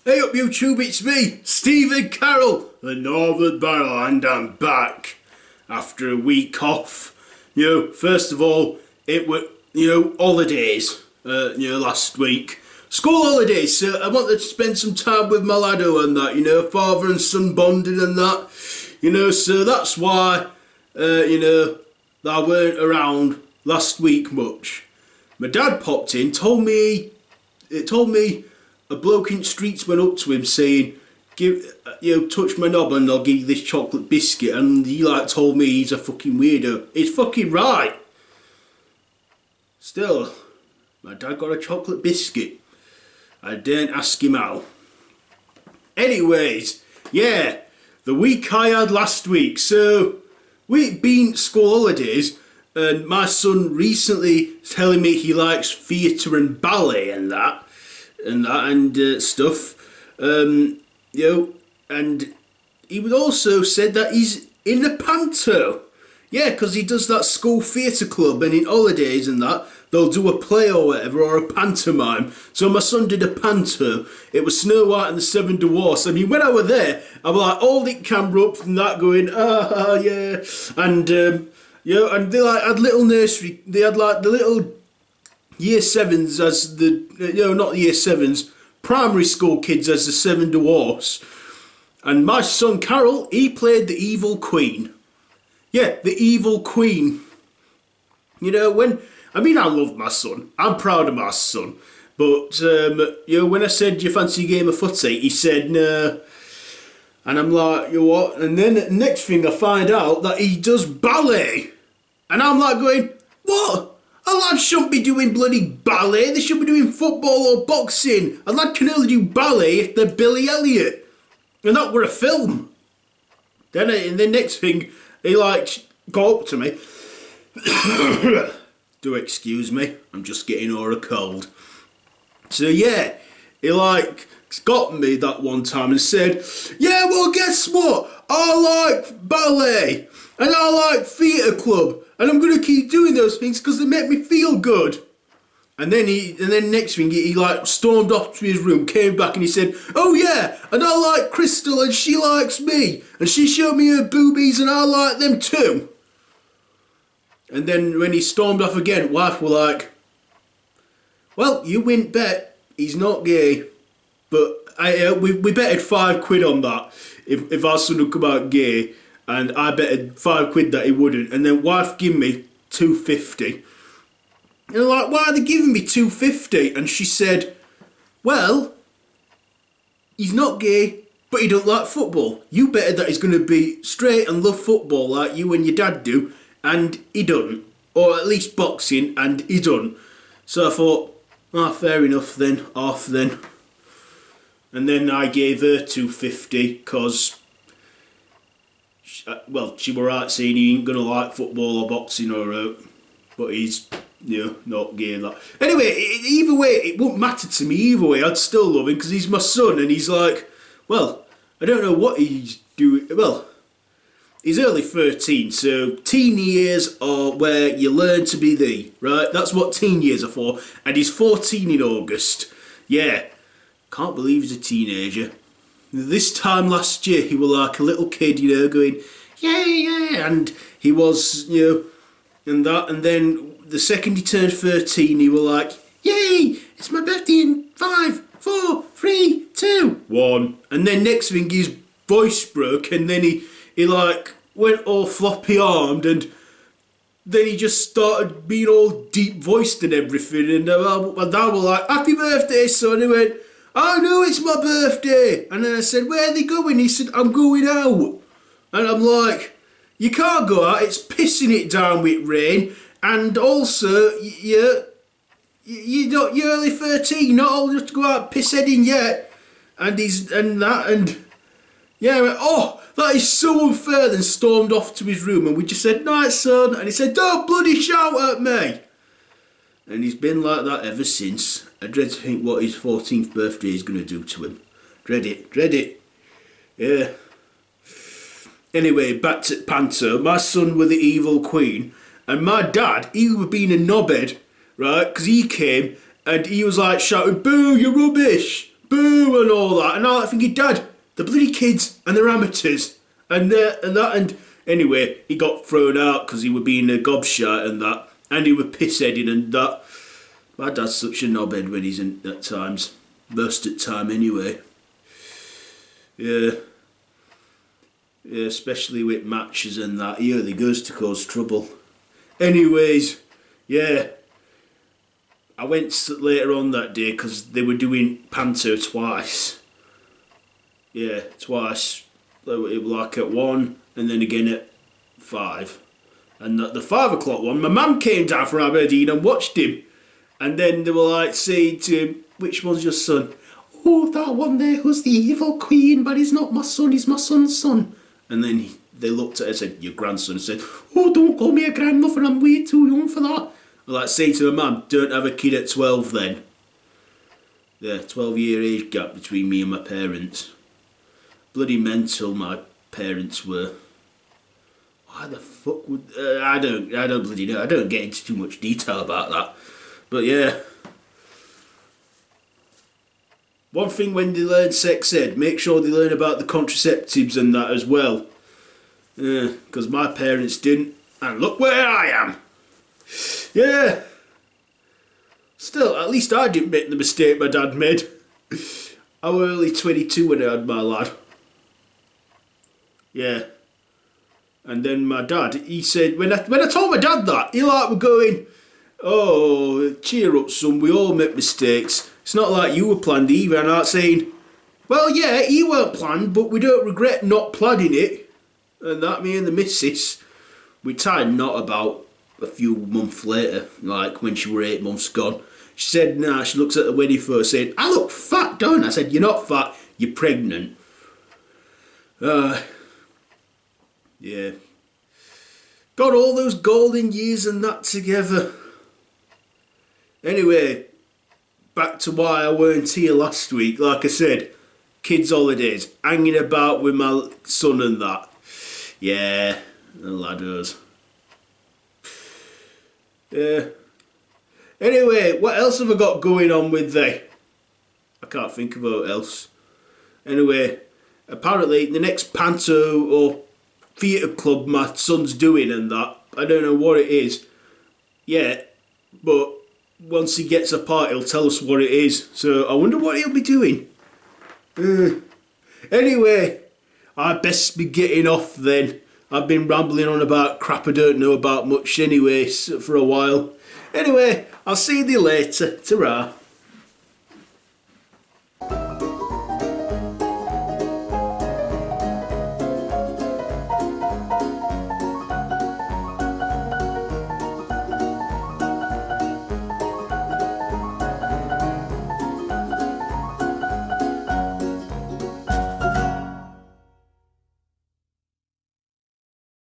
Hey up YouTube, it's me, Stephen Carroll, the Northern Barrel, and I'm back after a week off. First of all, it were, holidays, last week. School holidays, so I wanted to spend some time with my Lado and that, father and son bonding and that. So that's why, I weren't around last week much. My dad popped in, told me a bloke in the streets went up to him saying, touch my knob and I'll give you this chocolate biscuit, and he told me he's a fucking weirdo. He's fucking right. Still, my dad got a chocolate biscuit. I didn't ask him how. Anyways, the week I had last week, so we've been school holidays, and my son recently telling me he likes theatre and ballet and stuff, and he would also said that he's in the Panto, because he does that school theatre club, and in holidays and that, they'll do a play or whatever, or a pantomime. So my son did a panto. It was Snow White and the Seven Dwarfs. I mean, when I was there, I was like holding camera up from that going, yeah, and and they had little nursery, they had the little year sevens as the, not year sevens, primary school kids as the Seven Dwarfs. And my son Carol, he played the evil queen. Yeah, the evil queen. I love my son. I'm proud of my son. But, when I said, do you fancy a game of footy? He said, no. And I'm like, what? And then the next thing I find out that he does ballet. And I'm like going, what? A lad shouldn't be doing bloody ballet. They should be doing football or boxing. A lad can only do ballet if they're Billy Elliot. And that were a film. And the next thing, he got up to me. Do excuse me, I'm just getting over a cold. So he got me that one time and said, yeah, well guess what? I like ballet and I like theatre club, and I'm gonna keep doing those things because they make me feel good. And then next thing he stormed off to his room, came back and he said, oh yeah, and I like Crystal and she likes me, and she showed me her boobies and I like them too. And then when he stormed off again, wife were like, well, you win bet, he's not gay. But we betted £5 on that, if our son would come out gay, and I betted £5 that he wouldn't, and then wife gave me £2.50. And I'm like, why are they giving me £2.50? And she said, well, he's not gay, but he don't like football. You betted that he's going to be straight and love football like you and your dad do, and he doesn't. Or at least boxing, and he doesn't. So I thought, fair enough then, off then. And then I gave her £2.50 because, she were right saying he ain't going to like football or boxing but he's, not gay and that. Anyway, either way, it wouldn't matter to me either way. I'd still love him because he's my son, and he's like, well, I don't know what he's doing. Well, he's early 13, so teen years are where you learn to be thee, right? That's what teen years are for. And he's 14 in August. Yeah, can't believe he's a teenager. This time last year, he was like a little kid, going, yeah, and he was, and that, and then the second he turned 13, he was like, yay, it's my birthday in 5, 4, 3, 2, 1. And then next thing, his voice broke, and then he went all floppy armed, and then he just started being all deep voiced and everything, and my dad was like, happy birthday son, and he went, oh no, it's my birthday. And then I said, where are they going? He said, I'm going out. And I'm like, you can't go out, it's pissing it down with rain, and also you're only 13, not old enough to go out piss heading yet. And I went, oh, that is so unfair, then stormed off to his room, and we just said, night son, and he said, don't bloody shout at me. And he's been like that ever since. I dread to think what his 14th birthday is going to do to him. Dread it. Yeah. Anyway, back to Panto. My son was the evil queen, and my dad, he was being a knobhead, right, because he came, and he was shouting, boo, you're rubbish, boo and all that. And I like thinking, Dad, the bloody kids and they're amateurs. And anyway, he got thrown out because he was being a gobshite and that. And he was piss-headed and that. My dad's such a knobhead when he's in at times. Most at time anyway. Yeah. Yeah, especially with matches and that. He only goes to cause trouble. Anyways, yeah. I went later on that day because they were doing Panto twice. Yeah, twice. It was like at 1 and then again at 5. And the 5 o'clock one, my mum came down from Aberdeen and watched him. And then they were like saying to him, which one's your son? Oh, that one there who's the evil queen, but he's not my son, he's my son's son. And then they looked at her and said, your grandson, and said, oh, don't call me a grandmother, I'm way too young for that. Like say to my mum, don't have a kid at 12 then. Yeah, 12-year age gap between me and my parents. Bloody mental my parents were. Why the fuck would... I don't bloody know. I don't get into too much detail about that. But yeah. One thing when they learn sex ed, make sure they learn about the contraceptives and that as well. Because my parents didn't. And look where I am. Yeah. Still, at least I didn't make the mistake my dad made. I was only 22 when I had my lad. Yeah. And then my dad, he said, when I told my dad that, he like were going, oh, cheer up son, we all make mistakes. It's not like you were planned either. And I was saying, well yeah, he weren't planned, but we don't regret not planning it. And that me and the missus, we tied a knot about a few months later, like when she were 8 months gone. She said, nah, she looks at the wedding photo saying, I look fat, don't I? I said, you're not fat, you're pregnant. Yeah. Got all those golden years and that together. Anyway, back to why I weren't here last week. Like I said, kids' holidays, hanging about with my son and that. Yeah, the Lados. Yeah. Anyway, what else have I got going on with they? I can't think of what else. Anyway, apparently the next Panto or theatre club my son's doing and that, I don't know what it is yet, but once he gets a part he'll tell us what it is, so I wonder what he'll be doing. Anyway, I best be getting off then. I've been rambling on about crap I don't know about much anyway for a while. Anyway, I'll see you later. Ta-ra.